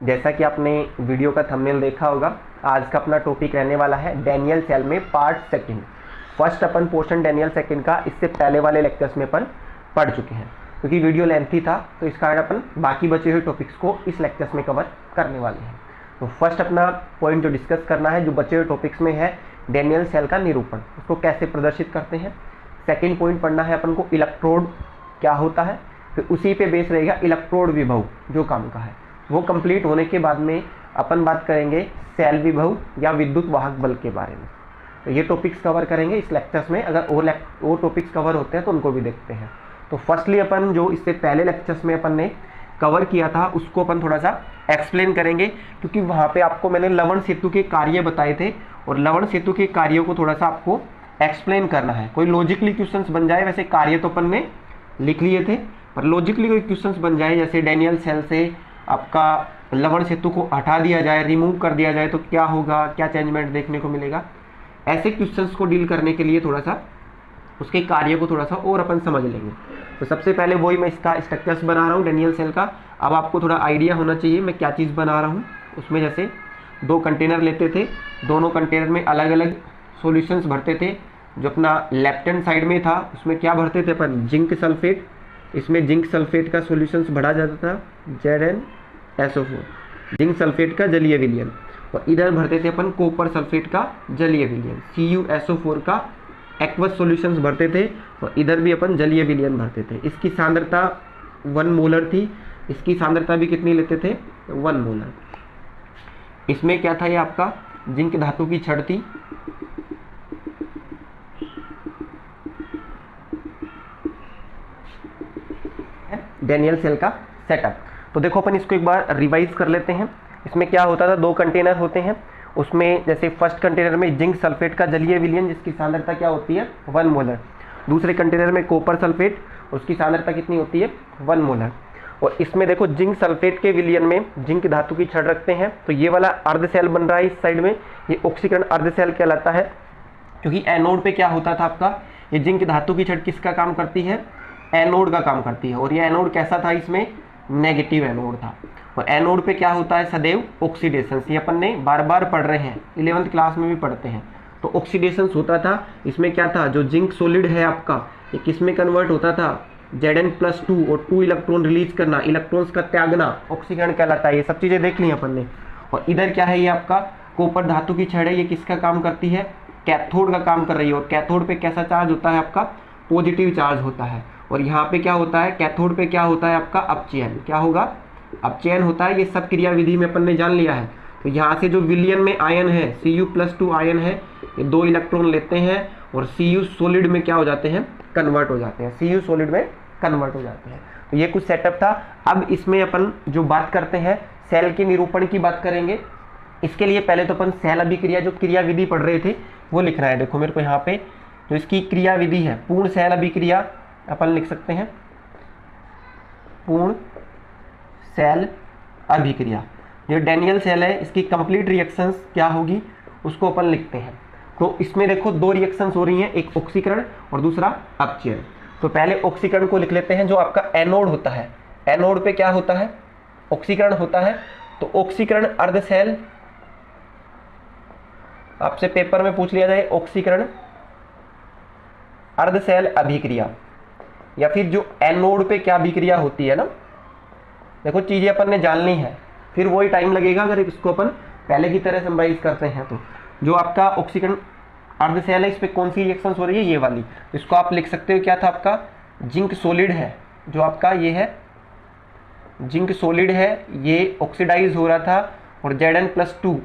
जैसा कि आपने वीडियो का थंबनेल देखा होगा, आज का अपना टॉपिक रहने वाला है डैनियल सेल में पार्ट सेकंड। फर्स्ट अपन पोर्शन डैनियल सेकंड का इससे पहले वाले लेक्चर्स में अपन पढ़ चुके हैं। क्योंकि वीडियो लेंथी था तो इस कारण अपन बाकी बचे हुए टॉपिक्स को इस लेक्चर्स में कवर करने वाले हैं। तो फर्स्ट अपना पॉइंट जो डिस्कस करना है, जो बचे हुए टॉपिक्स में है, डैनियल सेल का निरूपण, उसको कैसे प्रदर्शित करते हैं। सेकेंड पॉइंट पढ़ना है अपन को इलेक्ट्रोड क्या होता है, फिर उसी पे बेस रहेगा इलेक्ट्रोड विभव जो काम का है। वो कंप्लीट होने के बाद में अपन बात करेंगे सेल विभव या विद्युत वाहक बल के बारे में। तो ये टॉपिक्स कवर करेंगे इस लेक्चर्स में। अगर वो टॉपिक्स कवर होते हैं तो उनको भी देखते हैं। तो फर्स्टली अपन जो इससे पहले लेक्चर्स में अपन ने कवर किया था उसको अपन थोड़ा सा एक्सप्लेन करेंगे, क्योंकि वहाँ पे आपको मैंने लवण सेतु के कार्य बताए थे और लवण सेतु के कार्यों को थोड़ा सा आपको एक्सप्लेन करना है। कोई लॉजिकली क्वेश्चंस बन जाए, वैसे कार्य तो अपन ने लिख लिए थे, पर लॉजिकली कोई क्वेश्चंस बन जाए, जैसे डैनियल सेल से आपका लवण सेतु को हटा दिया जाए, रिमूव कर दिया जाए तो क्या होगा, क्या चेंजमेंट देखने को मिलेगा। ऐसे क्वेश्चंस को डील करने के लिए थोड़ा सा उसके कार्य को थोड़ा सा और अपन समझ लेंगे। तो सबसे पहले वही मैं इसका स्ट्रक्चर्स बना रहा हूँ डैनियल सेल का। अब आपको थोड़ा आइडिया होना चाहिए मैं क्या चीज़ बना रहा हूँ। उसमें जैसे दो कंटेनर लेते थे, दोनों कंटेनर में अलग अलग सॉल्यूशंस भरते थे। जो अपना लेफ्ट हैंड साइड में था उसमें क्या भरते थे अपन, जिंक सल्फेट। इसमें जिंक सल्फेट का सॉल्यूशंस भरा जाता था ZnSO4, जिंक सल्फेट का जलीय विलयन। और इधर भरते थे अपन कॉपर सल्फेट का जलीय विलयन, CuSO4 का एक्वस सॉल्यूशंस भरते थे। और इधर भी अपन जलीय विलयन भरते थे। इसकी सांद्रता 1 मोलर थी। इसकी सांद्रता भी कितनी लेते थे, 1 मोलर। इसमें क्या था, ये आपका जिंक धातु की छड़ थी। डैनियल सेल का सेटअप। तो देखो अपन इसको एक बार रिवाइज कर लेते हैं। इसमें क्या होता था, दो कंटेनर होते हैं। उसमें जैसे फर्स्ट कंटेनर में जिंक सल्फेट का जलीय विलयन, जिसकी सांद्रता क्या होती है, 1 मोलर। दूसरे कंटेनर में कॉपर सल्फेट, उसकी सांद्रता कितनी होती है, 1 मोलर। और इसमें देखो जिंक सल्फेट के विलयन में जिंक धातु की छड़ रखते हैं। तो ये वाला अर्ध सेल बन रहा है इस साइड में, ये ऑक्सीकरण अर्ध सेल कहलाता है। क्योंकि एनोड पे क्या होता था आपका, ये जिंक धातु की छड़ किसका काम करती है, एनोड का काम करती है। और ये एनोड कैसा था, इसमें नेगेटिव एनोड था। और एनोड पे क्या होता है, सदैव ऑक्सीडेशन। ये अपन ने बार बार पढ़ रहे हैं, 11वीं क्लास में भी पढ़ते हैं। तो ऑक्सीडेशन होता था। इसमें क्या था, जो जिंक सॉलिड है आपका, ये किस में कन्वर्ट होता था, Zn+2, और 2 इलेक्ट्रॉन रिलीज करना, इलेक्ट्रॉन्स का त्यागना ऑक्सीकरण कहलाता है। ये सब चीज़ें देख ली अपन ने। और इधर क्या है, ये आपका कॉपर धातु की छड़ है। ये किसका काम करती है, कैथोड का काम कर रही है। और कैथोड पे कैसा चार्ज होता है आपका, पॉजिटिव चार्ज होता है। और यहाँ पे क्या होता है, कैथोड पे क्या होता है आपका, अपचयन। क्या होगा, अपचयन होता है। ये सब क्रिया विधि में अपन ने जान लिया है। तो यहाँ से जो विलयन में आयन है, Cu+2 आयन है, ये 2 इलेक्ट्रॉन लेते हैं और Cu सॉलिड में क्या हो जाते हैं, कन्वर्ट हो जाते हैं। Cu सॉलिड में कन्वर्ट हो जाते हैं। तो ये कुछ सेटअप था। अब इसमें अपन जो बात करते हैं, सेल के निरूपण की बात करेंगे। इसके लिए पहले तो अपन सेल अभिक्रिया जो क्रिया विधि पढ़ रहे थे वो लिखना है। देखो मेरे को यहाँ पे जो इसकी क्रिया विधि है, पूर्ण सेल अभिक्रिया अपन लिख सकते हैं, पूर्ण सेल अभिक्रिया। जो डैनियल सेल है, इसकी कंप्लीट रिएक्शंस क्या होगी उसको अपन लिखते हैं। तो इसमें देखो 2 रिएक्शंस हो रही हैं, एक ऑक्सीकरण और दूसरा अपचयन। तो पहले ऑक्सीकरण को लिख लेते हैं। जो आपका एनोड होता है, एनोड पे क्या होता है, ऑक्सीकरण होता है। तो ऑक्सीकरण अर्ध सेल, आपसे पेपर में पूछ लिया जाए ऑक्सीकरण अर्ध सेल अभिक्रिया, या फिर जो एनोड पे क्या अभिक्रिया होती है ना। देखो चीजें अपन ने जान ली है, फिर वही टाइम लगेगा अगर इसको अपन पहले की तरह समराइज करते हैं। तो जो आपका ऑक्सीकरण अर्ध सेल है, इस पे कौन सी रिएक्शंस हो रही है, ये वाली। इसको आप लिख सकते हो, क्या था आपका, जिंक सॉलिड है। जो आपका ये है जिंक सॉलिड है, ये ऑक्सीडाइज हो रहा था और Zn+2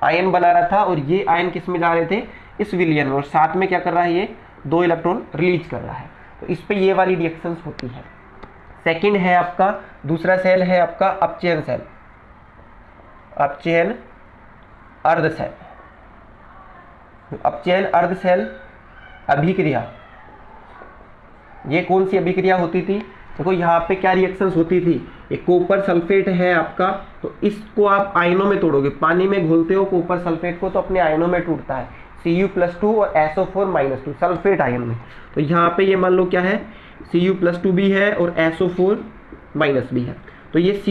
आयन बना रहा था। और ये आयन किस में जा रहे थे, इस विलयन में। और साथ में क्या कर रहा है, ये 2 इलेक्ट्रॉन रिलीज कर रहा है। तो इस पे ये वाली रिएक्शंस होती है। सेकंड है आपका, दूसरा सेल है आपका अपचयन सेल, अपचयन अर्ध सेल। अपचयन अर्ध सेल अभिक्रिया, ये कौन सी अभिक्रिया होती थी, देखो यहाँ पे क्या रिएक्शंस होती थी। ये कॉपर सल्फेट है आपका, तो इसको आप आयनों में तोड़ोगे, पानी में घोलते हो कॉपर सल्फेट को तो अपने आयनों में टूटता है, Cu+2 और SO4-2 सल्फेट आयन में। तो यहाँ पे ये मान लो क्या है, Cu+2 भी है और SO4- भी है। तो ये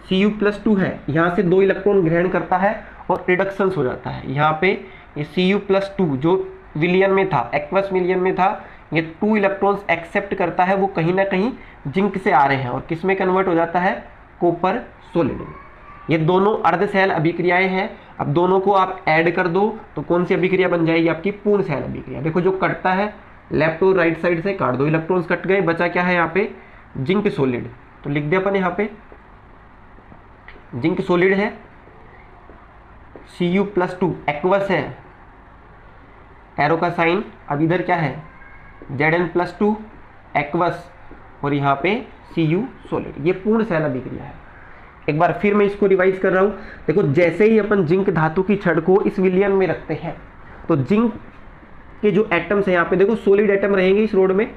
Cu+2 है, यहाँ से 2 इलेक्ट्रॉन ग्रहण करता है और रिडक्शंस हो जाता है। यहाँ पे ये Cu+2 जो विलियन में था, एक्वस विलियन में था, ये 2 इलेक्ट्रॉन्स एक्सेप्ट करता है, वो कहीं ना कहीं जिंक से आ रहे हैं और किस में कन्वर्ट हो जाता है, कॉपर सॉलिड में। ये दोनों अर्ध सेल अभिक्रियाएं हैं। अब दोनों को आप ऐड कर दो तो कौन सी अभिक्रिया बन जाएगी, आपकी पूर्ण सेल अभिक्रिया। देखो जो कटता है लेफ्ट और राइट साइड से काट दो, इलेक्ट्रॉन्स कट गए, बचा क्या है यहाँ पे, जिंक सॉलिड। तो लिख दिया अपन यहाँ पे जिंक सॉलिड है, Cu+2 एक्वस है, एरो का साइन। अब इधर क्या है, Zn+2 एक्वस और यहाँ पे Cu सॉलिड। ये पूर्ण सेल अभिक्रिया है। एक बार फिर मैं इसको रिवाइज कर रहा हूँ। देखो जैसे ही अपन जिंक धातु की छड़ को इस विलियन में रखते हैं तो जिंक के जो एटम्स हैं यहाँ पे देखो सॉलिड एटम रहेंगे इस रोड में,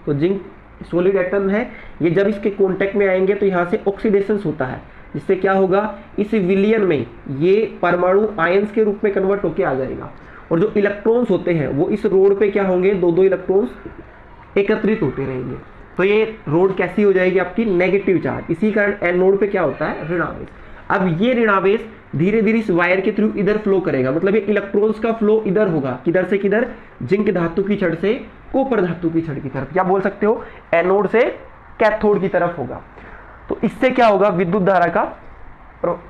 तो जिंक सॉलिड एटम है, ये जब इसके कांटेक्ट में आएंगे तो यहाँ से ऑक्सीडेशन होता है, जिससे क्या होगा, इस विलियन में ये परमाणु आयंस के रूप में कन्वर्ट होकर आ जाएगा और जो इलेक्ट्रॉन्स होते हैं वो इस रोड पे क्या होंगे, 2-2 इलेक्ट्रॉन्स एकत्रित होते रहेंगे। तो ये रोड कैसी हो जाएगी, आपकी नेगेटिव चार्ज। इसी कारण एनोड पे क्या होता है, ऋणावेश। अब ये ऋणावेश धीरे धीरे इस वायर के थ्रू इधर फ्लो करेगा, मतलब ये इलेक्ट्रॉन्स का फ्लो इधर होगा, किधर से किधर, जिंक धातु की छड़ से कॉपर धातु की छड़ की तरफ, क्या बोल सकते हो, एनोड से कैथोड की तरफ होगा। तो इससे क्या होगा, विद्युत धारा का,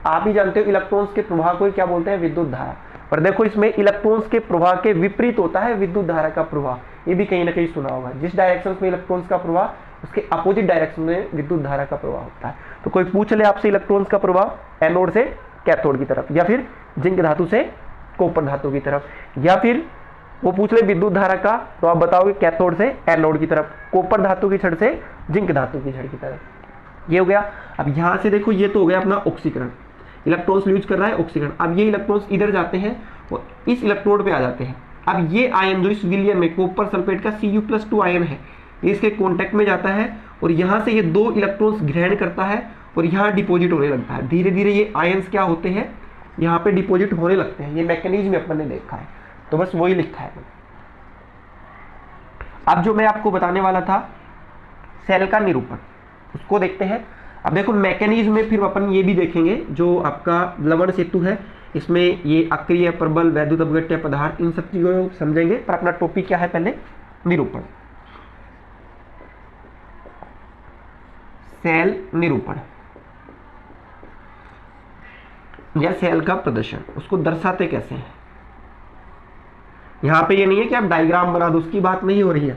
आप ही जानते हो इलेक्ट्रॉन्स के प्रवाह को क्या बोलते हैं, विद्युत धारा। पर देखो इसमें इलेक्ट्रॉन्स के प्रवाह के विपरीत होता है विद्युत धारा का प्रवाह। ये भी कहीं ना कहीं सुना होगा, जिस डायरेक्शन में इलेक्ट्रॉन्स का प्रवाह उसके अपोजिट डायरेक्शन में विद्युत धारा का प्रवाह होता है। तो कोई पूछ ले आपसे इलेक्ट्रॉन्स का प्रवाह एनोड से कैथोड की तरफ, या फिर जिंक धातु से कॉपर धातु की तरफ, या फिर वो पूछ ले विद्युत धारा का, तो आप बताओगे कैथोड से एनोड की तरफ, कॉपर धातु की छड़ से जिंक धातु की छड़ की तरफ। ये हो गया। अब यहां से देखो ये तो हो गया अपना ऑक्सीकरण, इलेक्ट्रॉन्स यूज कर रहा है ऑक्सीकरण। अब ये इलेक्ट्रॉन्स इधर जाते हैं और इस इलेक्ट्रोड पे आ जाते हैं। अब ये आयन जो इस विलियन में कॉपर सल्फेट का Cu+2 आयन है, ये इसके कांटेक्ट में जाता है और यहाँ से ये 2 इलेक्ट्रॉन्स ग्रहण करता है और यहाँ डिपॉजिट होने लगता है। धीरे धीरे ये आयन्स क्या होते हैं, यहाँ पे डिपॉजिट होने लगते हैं। ये मैकेनिज्म अपन ने देखा है, तो बस वही लिखा है। अब जो मैं आपको बताने वाला था सेल का निरूपण, उसको देखते हैं। अब देखो मैकेनिज्म में फिर अपन ये भी देखेंगे, जो आपका लवण सेतु है इसमें ये अक्रिय, प्रबल, वैद्युत अपघट्य पदार्थ, इन सब चीजों को समझेंगे। पर अपना टॉपिक क्या है, पहले निरूपण, सेल निरूपण या सेल का प्रदर्शन, उसको दर्शाते कैसे हैं। यहां पे ये नहीं है कि आप डायग्राम बना दो, उसकी बात नहीं हो रही है।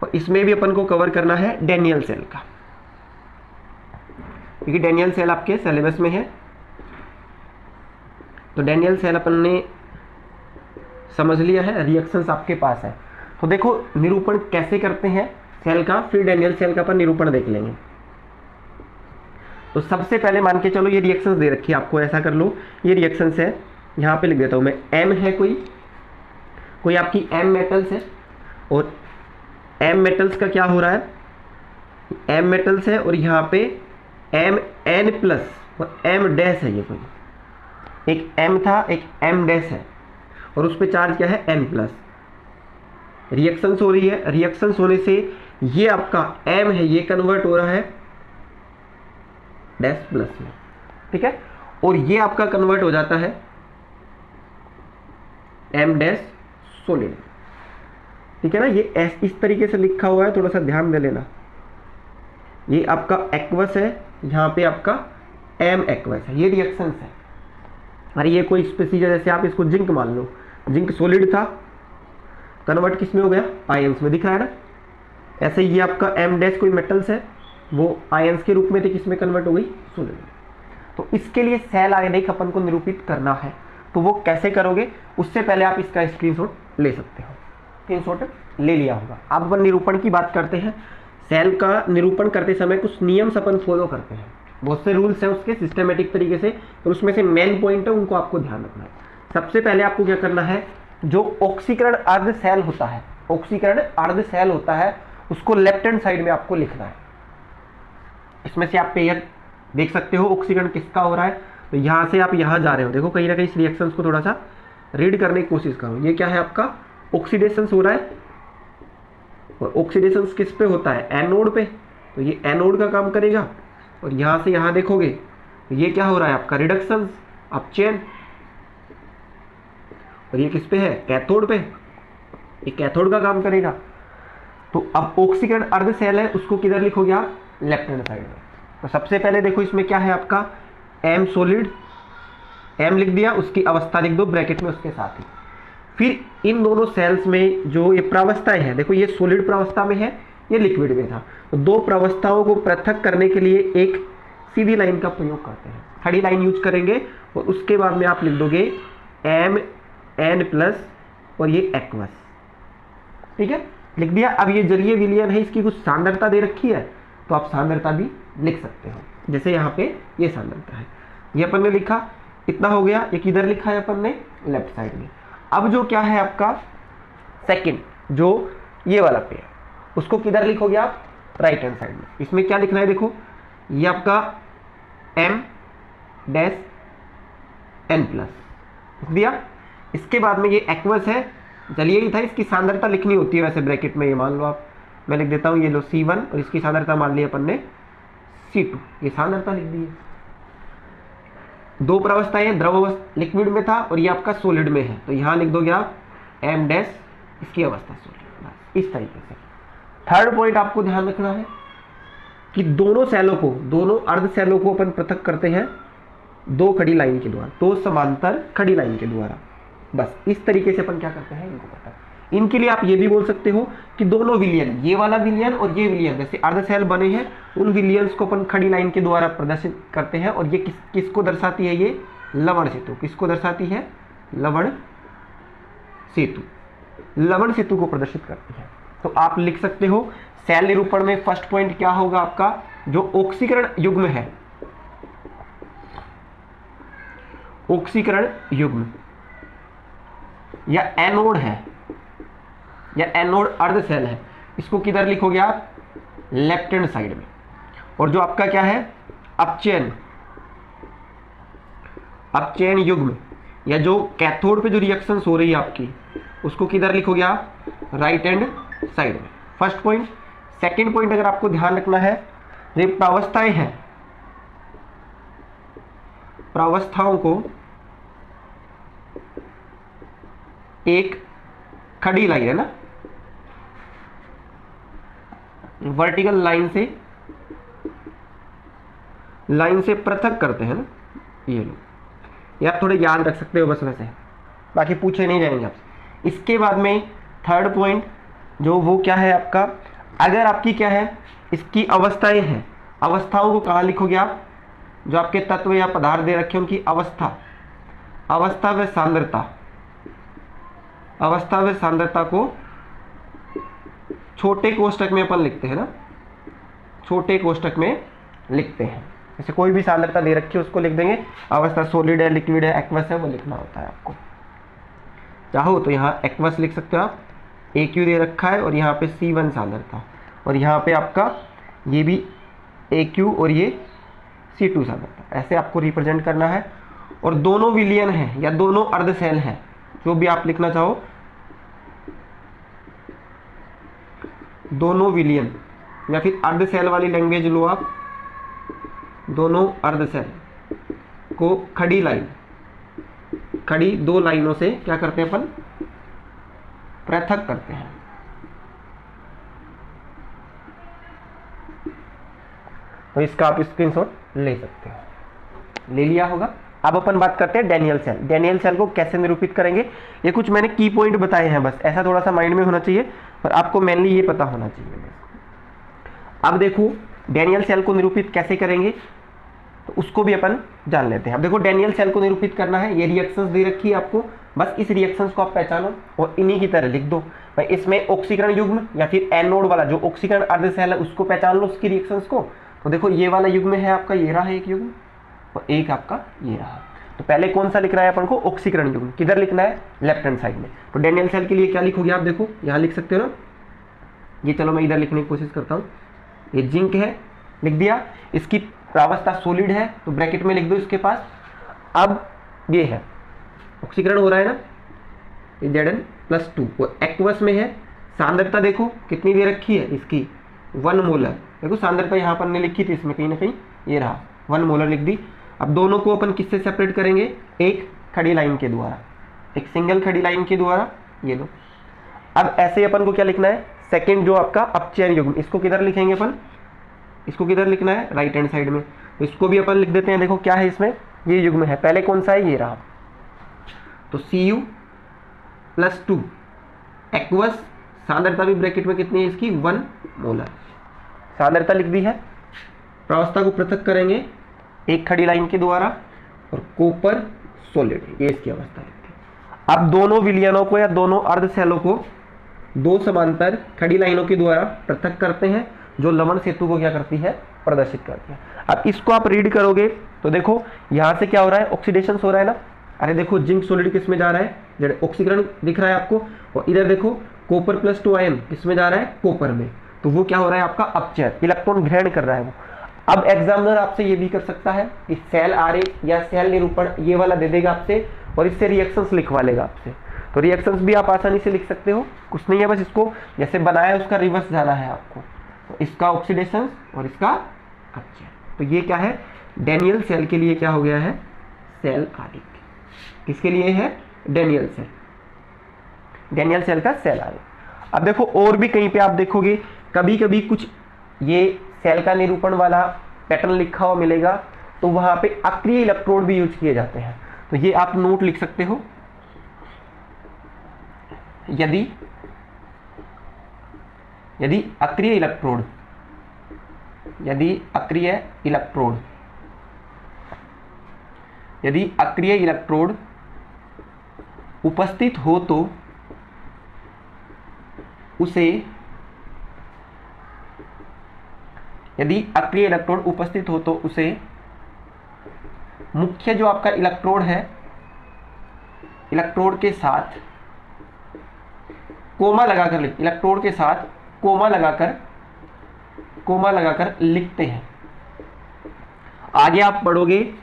और इसमें भी अपन को कवर करना है डैनियल सेल का, क्योंकि डैनियल सेल आपके सिलेबस में है। तो डैनियल सेल अपन ने समझ लिया है, रिएक्शंस आपके पास है। तो देखो निरूपण कैसे करते हैं सेल का, फिर डैनियल सेल का अपन निरूपण देख लेंगे। तो सबसे पहले मान के चलो ये रिएक्शंस दे रखी है आपको, ऐसा कर लो ये रिएक्शंस है, यहाँ पे लिख देता हूँ मैं। एम है कोई आपकी एम मेटल्स है और एम मेटल्स का क्या हो रहा है, एम मेटल्स है और यहाँ पे एम एन प्लस और एम डैश है। ये कोई एक एम था, एक एम डैश है और उस पर चार्ज क्या है, एन प्लस। रिएक्शंस हो रही है, रिएक्शंस होने से ये आपका एम है, ये कन्वर्ट हो रहा है डैश प्लस में, ठीक है। और ये आपका कन्वर्ट हो जाता है एम डैश सॉलिड, ठीक है ना। ये इस तरीके से लिखा हुआ है, थोड़ा सा ध्यान दे लेना। ये आपका एक्वस है, यहाँ पे आपका एम एक्वस है, ये रिएक्शंस है। अरे ये कोई स्पेसिफिक, जैसे आप इसको जिंक मान लो, जिंक सॉलिड था, कन्वर्ट किस में हो गया, आयंस में, दिख रहा है ना। ऐसे ये आपका एम डैश कोई मेटल्स है, वो आयंस के रूप में थे, किस में कन्वर्ट हो गई, सॉलिड। तो इसके लिए सेल आयनिक अपन को निरूपित करना है, तो वो कैसे करोगे, उससे पहले आप इसका स्क्रीनशॉट ले सकते हो। स्क्रीनशॉट ले लिया होगा। अब अपन निरूपण की बात करते हैं। सेल का निरूपण करते समय कुछ नियम्स अपन फॉलो करते हैं, बहुत से रूल्स हैं उसके सिस्टमेटिक तरीके से, और उसमें से मेन पॉइंट है, उनको आपको ध्यान रखना है। सबसे पहले आपको क्या करना है, जो ऑक्सीकरण अर्ध सेल होता है, ऑक्सीकरण अर्ध सेल होता है, उसको लेफ्ट हैंड साइड में आपको लिखना है। इसमें से आप पेयर देख सकते हो ऑक्सीकरण किसका हो रहा है। तो यहाँ से आप यहाँ जा रहे हो, देखो कहीं ना कहीं इस रिएक्शंस को थोड़ा सा रीड करने की कोशिश करो। ये क्या है आपका, ऑक्सीडेशन हो रहा है, और ऑक्सीडेशन किस पे होता है, एनोड पे। तो ये एनोड का काम करेगा और यहाँ से यहाँ देखोगे तो ये क्या हो रहा है आपका रिडक्शन अप चेन, और ये किस पे है, कैथोड पे, ये कैथोड का काम करेगा। तो अब ऑक्सीकरण अर्ध सेल है उसको किधर लिखोगे आप, लेफ्ट हैंड साइड में। तो सबसे पहले देखो इसमें क्या है आपका एम सॉलिड, एम लिख दिया, उसकी अवस्था लिख दो ब्रैकेट में उसके साथ ही। फिर इन दोनों सेल्स में जो ये प्रावस्थाएं हैं, देखो ये सॉलिड प्रावस्था में है, ये लिक्विड में था, तो दो प्रावस्थाओं को पृथक करने के लिए एक सीधी लाइन का प्रयोग करते हैं, खड़ी लाइन यूज करेंगे, और उसके बाद में आप लिख दोगे एम एन प्लस और ये एक्वस, ठीक है, लिख दिया। अब ये जलीय विलयन है, इसकी कुछ सांद्रता दे रखी है, तो आप सांद्रता भी लिख सकते हो, जैसे यहाँ पे ये सांद्रता है, ये अपन ने लिखा, इतना हो गया। एक इधर लिखा है अपन ने लेफ्ट साइड में। अब जो क्या है आपका सेकंड, जो ये वाला पेयर, उसको किधर लिखोगे आप, राइट हैंड साइड में। इसमें क्या लिखना है, देखो ये आपका एम डैश एन प्लस लिख दिया। इसके बाद में ये एक्वस है, जलीय ही था, इसकी सांद्रता लिखनी होती है वैसे ब्रैकेट में, ये मान लो आप, मैं लिख देता हूँ, ये लो C1 और इसकी सांद्रता मान ली अपन ने C2, ये सांद्रता लिख दी है। दो प्रावस्थाएं हैं, द्रव अवस्था लिक्विड में था और ये आपका सॉलिड में है, तो यहाँ लिख दोगे आप एम डैश, इसकी अवस्था सॉलिड, बस इस तरीके से। थर्ड पॉइंट आपको ध्यान रखना है कि दोनों सेलों को, दोनों अर्ध सेलों को अपन पृथक करते हैं दो खड़ी लाइन के द्वारा, दो समांतर खड़ी लाइन के द्वारा, बस इस तरीके से अपन क्या करते हैं इनको पता। इनके लिए आप ये भी बोल सकते हो कि दोनों विलियन, ये वाला विलियन और ये विलियन, जैसे अर्ध सेल बने हैं उन विलियंस को अपन खड़ी लाइन के द्वारा प्रदर्शित करते हैं, और ये किसको दर्शाती है, ये लवण सेतु, किसको दर्शाती है, लवण सेतु, लवण सेतु को प्रदर्शित करती है। तो आप लिख सकते हो सेल निरूपण में फर्स्ट पॉइंट क्या होगा आपका, जो ऑक्सीकरण युग्म है, ऑक्सीकरण युग्म या एनोड है, या एनोड अर्ध सेल है, इसको किधर लिखोगे आप, लेफ्ट हैंड साइड में। और जो आपका क्या है अपचयन, अपचयन युग्म, या जो कैथोड पे जो रिएक्शंस हो रही है आपकी, उसको किधर लिखोगे आप, राइट हैंड साइड में। First point. सेकंड पॉइंट अगर आपको ध्यान रखना है, ये प्रावस्थाएं हैं, प्रावस्थाओं को एक खड़ी लाइन है ना, वर्टिकल लाइन से पृथक करते हैं ना, ये लो, ये आप थोड़े याद रख सकते हो बस, वैसे बाकी पूछे नहीं जाएंगे आपसे। इसके बाद में थर्ड पॉइंट जो वो क्या है आपका, अगर आपकी क्या है, इसकी अवस्थाएं हैं, अवस्थाओं को कहाँ लिखोगे आप, जो आपके तत्व या पदार्थ दे रखे हैं उनकी अवस्था, अवस्था व सांद्रता, अवस्था व सांद्रता को छोटे कोष्टक में अपन लिखते हैं ना, छोटे कोष्टक में लिखते हैं, जैसे कोई भी सांद्रता दे रखी है उसको लिख देंगे, अवस्था सॉलिड है, लिक्विड है, एक्वस है, वो लिखना होता है आपको। चाहो तो यहाँ एक्वस लिख सकते हो आप, AQ दे रखा है और यहाँ पे C1 सांद्रता, और यहाँ पे आपका ये भी AQ और ये C2 सांद्रता, ऐसे आपको रिप्रेजेंट करना है। और दोनों विलियन हैं या दोनों अर्ध सेल हैं, जो भी आप लिखना चाहो, दोनों विलियन या फिर अर्ध सेल वाली लैंग्वेज लो आप, दोनों अर्ध सेल को खड़ी लाइन, खड़ी दो लाइनों से क्या करते हैं अपन, पृथक करते हैं। तो इसका आप स्क्रीनशॉट ले सकते हो, ले लिया होगा। अब अपन बात करते हैं डैनियल सेल। डैनियल सेल को कैसे निरूपित करेंगे, ये कुछ मैंने की पॉइंट बताए हैं, बस ऐसा थोड़ा सा माइंड में होना चाहिए और आपको मेनली ये पता होना चाहिए। अब देखो डैनियल सेल को निरूपित कैसे करेंगे, तो उसको भी अपन जान लेते हैं। अब देखो डैनियल सेल को निरूपित करना है, ये रिएक्शंस दे रखी है आपको, बस इस रिएक्शंस को आप पहचानो और इन्हीं की तरह लिख दो। भाई इसमें ऑक्सीकरण युग्म या फिर एनोड वाला जो ऑक्सीकरण अर्ध सेल है उसको पहचान लो, उसकी रिएक्शंस को। तो देखो ये वाला युग्म है आपका, ये रहा है एक युग्म, और एक आपका ये रहा। तो पहले कौन सा लिख रहा है अपन को, ऑक्सीकरण युग्म, किधर लिखना है, लेफ्ट हैंड साइड में। तो डैनियल सेल के लिए क्या लिखोगे आप, देखो यहाँ लिख सकते हो ना, ये चलो मैं इधर लिखने की कोशिश करता हूँ, ये जिंक है, लिख दिया, इसकी प्रावस्था सॉलिड है तो ब्रैकेट में लिख दो इसके पास। अब ये है ऑक्सीकरण हो रहा है ना, ये Zn+2, वो एक्वस में है, सांद्रता देखो कितनी दे रखी है इसकी, 1 मोलर। देखो सांद्रता यहाँ पर ने लिखी थी इसमें कहीं ना कहीं ये रहा 1 मोलर लिख दी। अब दोनों को अपन किससे सेपरेट करेंगे, एक खड़ी लाइन के द्वारा, एक सिंगल खड़ी लाइन के द्वारा, ये लो। अब ऐसे अपन को क्या लिखना है, सेकंड जो आपका अपचयन युग्म, इसको किधर लिखेंगे अपन, इसको किधर लिखना है, राइट हैंड साइड में। तो इसको भी अपन लिख देते हैं, देखो क्या है इसमें, ये युग्म है, पहले कौन सा है, ये रहा। तो Cu+2 एक्वस, सांद्रता भी ब्रैकेट में कितनी है इसकी, 1 मोलर, सांद्रता लिख दी है। प्रावस्था को पृथक करेंगे एक खड़ी लाइन के द्वारा, और कॉपर सॉलिड, ये इसकी अवस्था है। अब दोनों विलयनों को या दोनों अर्धशैलों को दो समांतर खड़ी लाइनों के द्वारा पृथक करते हैं, जो लवण सेतु को क्या करती है, प्रदर्शित करती है। अब इसको आप रीड करोगे तो देखो यहाँ से क्या हो रहा है, ऑक्सीडेशन हो रहा है ना। अरे देखो जिंक सॉलिड किस में जा रहा है, जड़ ऑक्सीकरण दिख रहा है आपको, और इधर देखो कॉपर+2 आयन किस में जा रहा है, कॉपर में। तो वो क्या हो रहा है आपका अपचयन, इलेक्ट्रॉन ग्रहण कर रहा है वो। अब एग्जामिनर आपसे ये भी कर सकता है कि सेल आरेख या सेल निरूपण ये वाला दे देगा आपसे, और इससे रिएक्शंस लिखवा लेगा आपसे। तो रिएक्शंस भी आप आसानी से लिख सकते हो, कुछ नहीं है, बस इसको जैसे बनाया उसका रिवर्स जाना है आपको। तो इसका ऑक्सीडेशन और इसका अपचयन। तो ये क्या है, डेनियल सेल के लिए क्या हो गया है, सेल आरेख। किसके लिए है, डेनियल सेल, डेनियल सेल का सेल आरेख। अब देखो और भी कहीं पे आप देखोगे कभी कभी कुछ ये सेल का निरूपण वाला पैटर्न लिखा हुआ मिलेगा, तो वहां पे अक्रिय इलेक्ट्रोड भी यूज किए जाते हैं। तो ये आप नोट लिख सकते हो, यदि अक्रिय इलेक्ट्रोड, यदि अक्रिय इलेक्ट्रोड उपस्थित हो तो उसे, यदि अक्रिय इलेक्ट्रोड उपस्थित हो तो उसे मुख्य जो आपका इलेक्ट्रोड है, इलेक्ट्रोड के साथ कोमा लगाकर, इलेक्ट्रोड के साथ कोमा लगाकर लिखते हैं। आगे आप पढ़ोगे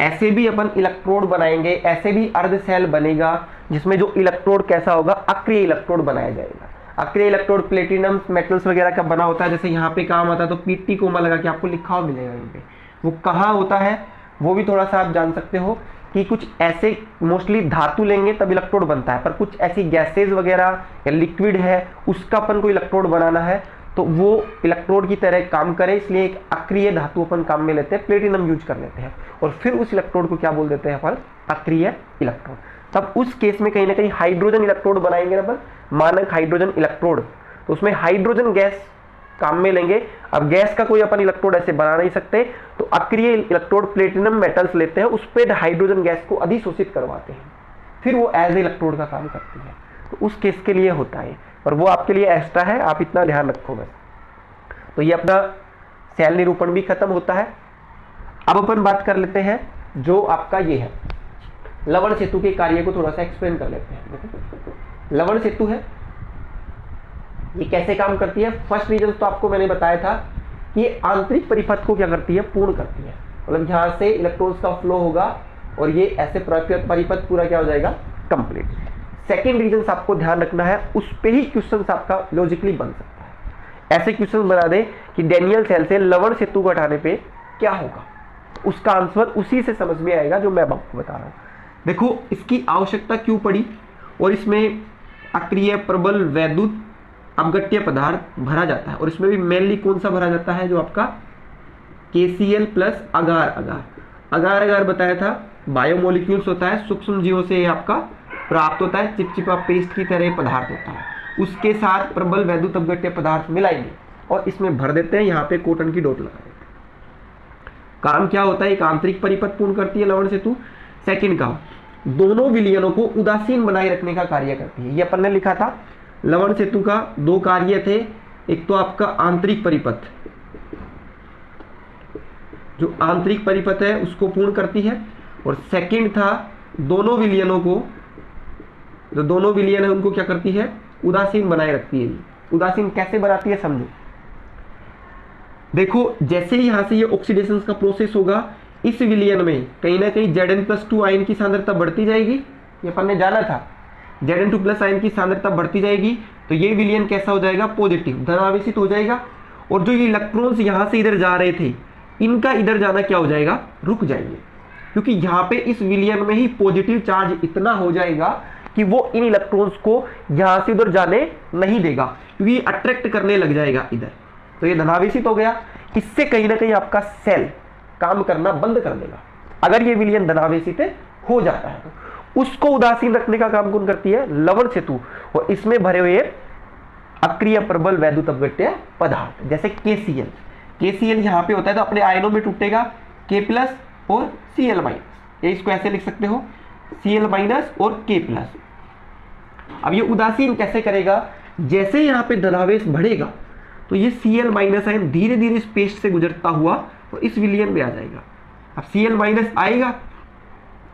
ऐसे भी अपन इलेक्ट्रोड बनाएंगे, ऐसे भी अर्धशैल बनेगा जिसमें जो इलेक्ट्रोड कैसा होगा, अक्रिय इलेक्ट्रोड बनाया जाएगा। अक्रिय इलेक्ट्रोड प्लेटिनम मेटल्स वगैरह का बना होता है, जैसे यहाँ पे काम आता है तो पीटी कोमा लगा के आपको लिखा हुआ मिलेगा यहाँ पे। वो कहाँ होता है वो भी थोड़ा सा आप जान सकते हो कि कुछ ऐसे मोस्टली धातु लेंगे तब इलेक्ट्रोड बनता है, पर कुछ ऐसी गैसेज वगैरह या लिक्विड है उसका अपन को इलेक्ट्रोड बनाना है तो वो इलेक्ट्रोड की तरह काम करे, इसलिए एक अक्रिय धातु अपन काम में लेते हैं, प्लेटिनम यूज कर लेते हैं, और फिर उस इलेक्ट्रोड को क्या बोल देते हैं अपन, अक्रिय इलेक्ट्रोड। तब उस केस में कहीं ना कहीं हाइड्रोजन इलेक्ट्रोड बनाएंगे ना अपन, मानक हाइड्रोजन इलेक्ट्रोड, तो उसमें हाइड्रोजन गैस काम में लेंगे। अब गैस का कोई अपन इलेक्ट्रोड ऐसे बना नहीं सकते, तो अक्रिय इलेक्ट्रोड प्लेटिनम मेटल्स लेते हैं, उस पर हाइड्रोजन गैस को अधिशोषित करवाते हैं, फिर वो एज ए इलेक्ट्रोड का काम करती है। तो उस केस के लिए होता है, और वो आपके लिए एक्स्ट्रा है, आप इतना ध्यान रखो बस। तो ये अपना सेल निरूपण भी खत्म होता है। अब अपन बात कर लेते हैं जो आपका ये है लवण सेतु के कार्य को थोड़ा सा एक्सप्लेन कर लेते हैं। देखो लवण सेतु है, ये कैसे काम करती है। फर्स्ट रीजन तो आपको मैंने बताया था कि ये आंतरिक परिपथ को क्या करती है, पूर्ण करती है, मतलब यहाँ से इलेक्ट्रॉन्स का फ्लो होगा और ये ऐसे परिपथ पूरा क्या हो जाएगा, कंप्लीट। सेकेंड रीजन आपको ध्यान रखना है, उस पे ही क्वेश्चन आपका लॉजिकली बन सकता है। ऐसे क्वेश्चन बना दे कि डेनियल सेल से लवण सेतु को हटाने पे क्या होगा, उसका आंसर उसी से समझ में आएगा जो मैं आपको बता रहा हूँ। देखो इसकी आवश्यकता क्यों पड़ी, और इसमें अक्रिय प्रबल वैद्युत अपघट्य पदार्थ भरा जाता है, और इसमें भी मेनली कौन सा भरा जाता है, जो आपका KCl प्लस अगार अगार बताया था, बायोमोलिक्यूल्स होता है, सूक्ष्म जीवों से आपका प्राप्त होता है, चिपचिपा पेस्ट की तरह पदार्थ होता है, उसके साथ प्रबल वैद्युत अपघट्य पदार्थ मिलाएंगे और इसमें भर देते हैं, यहाँ पे कॉटन की डॉट लगा देते हैं। काम क्या होता है, एक आंतरिक परिपथ पूर्ण करती है लवण सेतु। सेकंड काम, दोनों विलयनों को उदासीन बनाए रखने का कार्य करती है। ये अपन ने लिखा था लवण सेतु का दो कार्य थे, एक तो आपका आंतरिक परिपथ, जो आंतरिक परिपथ है उसको पूर्ण करती है, और सेकंड था दोनों विलयनों को, जो दोनों विलयन है उनको क्या करती है, उदासीन बनाए रखती है। उदासीन कैसे बनाती है समझो। देखो जैसे ही यहां से ये ऑक्सीडेशन का प्रोसेस होगा, इस विलयन में कहीं ना कहीं Zn+2 आयन की सांद्रता बढ़ती जाएगी, ये अपन ने जाना था, Zn2+ आयन की सांद्रता बढ़ती जाएगी, तो ये विलयन कैसा हो जाएगा, पॉजिटिव धनावेशित हो जाएगा। और जो ये इलेक्ट्रॉन्स यहाँ से इधर जा रहे थे, इनका इधर जाना क्या हो जाएगा, रुक जाएंगे, क्योंकि यहाँ पे इस विलियन में ही पॉजिटिव चार्ज इतना हो जाएगा कि वो इन इलेक्ट्रॉन्स को यहां से उधर जाने नहीं देगा, क्योंकि अट्रैक्ट करने लग जाएगा इधर। तो ये धनावेशित हो गया। इससे कहीं ना कहीं आपका सेल काम करना बंद कर देगा अगर ये विलियन धनावेशित हो जाता है। तो उसको उदासीन रखने का काम कौन करती है, लवण सेतु, और इसमें भरे हुए अक्रिय प्रबल वैद्युत अपघट्य पदार्थ जैसे KCl। KCl यहाँ पे होता है तो अपने आयनों में टूटेगा K+ और Cl-। ये इसको ऐसे लिख सकते हो Cl- और K+। अब ये उदासीन कैसे करेगा, जैसे यहाँ पे धनावेश बढ़ेगा तो ये Cl- आयन धीरे धीरे इस पेस्ट से गुजरता हुआ तो इस विलियन में आ जाएगा। अब Cl- आएगा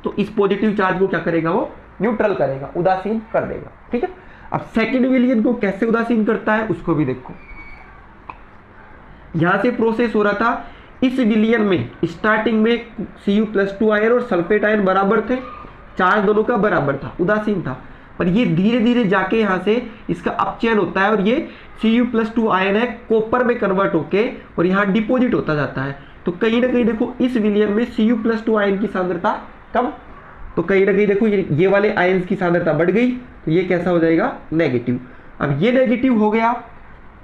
तो इस पॉजिटिव चार्ज को क्या करेगा, वो न्यूट्रल करेगा, उदासीन कर देगा। ठीक है, अब सेकंड विलियन को कैसे उदासीन करता है उसको भी देखो। यहां से प्रोसेस हो रहा था, इस विलियन में स्टार्टिंग में Cu+2 आयन और सल्फेट आयन बराबर थे, चार्ज दोनों का बराबर था, उदासीन था। पर ये धीरे धीरे जाके यहां से इसका अपचयन होता है और ये Cu+2 आयन है कॉपर में कन्वर्ट होके और यहाँ डिपोजिट होता जाता है। तो कहीं ना कहीं देखो इस विलियन में Cu+2 आयन की सांद्रता कम, तो कहीं ना कहीं देखो ये वाले आयन की सांद्रता बढ़ गई, तो ये कैसा हो जाएगा, नेगेटिव। अब ये नेगेटिव हो गया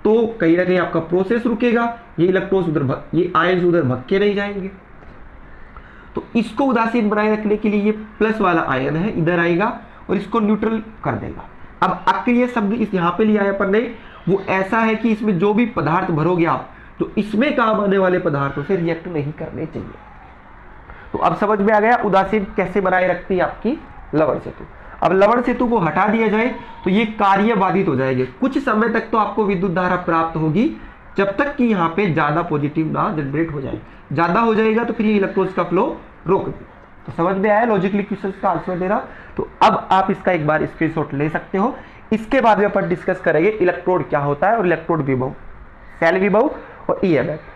तो कहीं ना कहीं आपका प्रोसेस रुकेगा, ये इलेक्ट्रॉन्स उधर ये आयन्स उधर भग के नहीं जाएंगे। तो इसको उदासीन बनाए रखने के लिए ये प्लस वाला आयन है इधर आएगा और इसको न्यूट्रल कर देगा। अब अक्रिय शब्द इस यहाँ पे लिया है अपन ने, वो ऐसा है कि इसमें जो भी पदार्थ भरोगे आप तो इसमें काम आने वाले पदार्थों से रिएक्ट नहीं करने चाहिए। तो अब समझ में आ गया उदासीन कैसे बनाए रखती है आपकी लवण सेतु। अब लवण सेतु को हटा दिया जाए तो ये कार्य बाधित हो जाएंगे। कुछ समय तक तो आपको विद्युत धारा प्राप्त होगी जब तक कि यहाँ पे ज्यादा पॉजिटिव ना जनरेट हो जाए, ज्यादा हो जाएगा तो फिर ये इलेक्ट्रॉन्स का फ्लो रोक देगा। तो समझ में आया लॉजिकली क्वेश्चंस का आंसर देना। तो अब आप इसका एक बार स्क्रीनशॉट ले सकते हो। इसके बाद में अपन डिस्कस करेंगे इलेक्ट्रोड क्या होता है और इलेक्ट्रोड विभव, सेल विभव और EMF।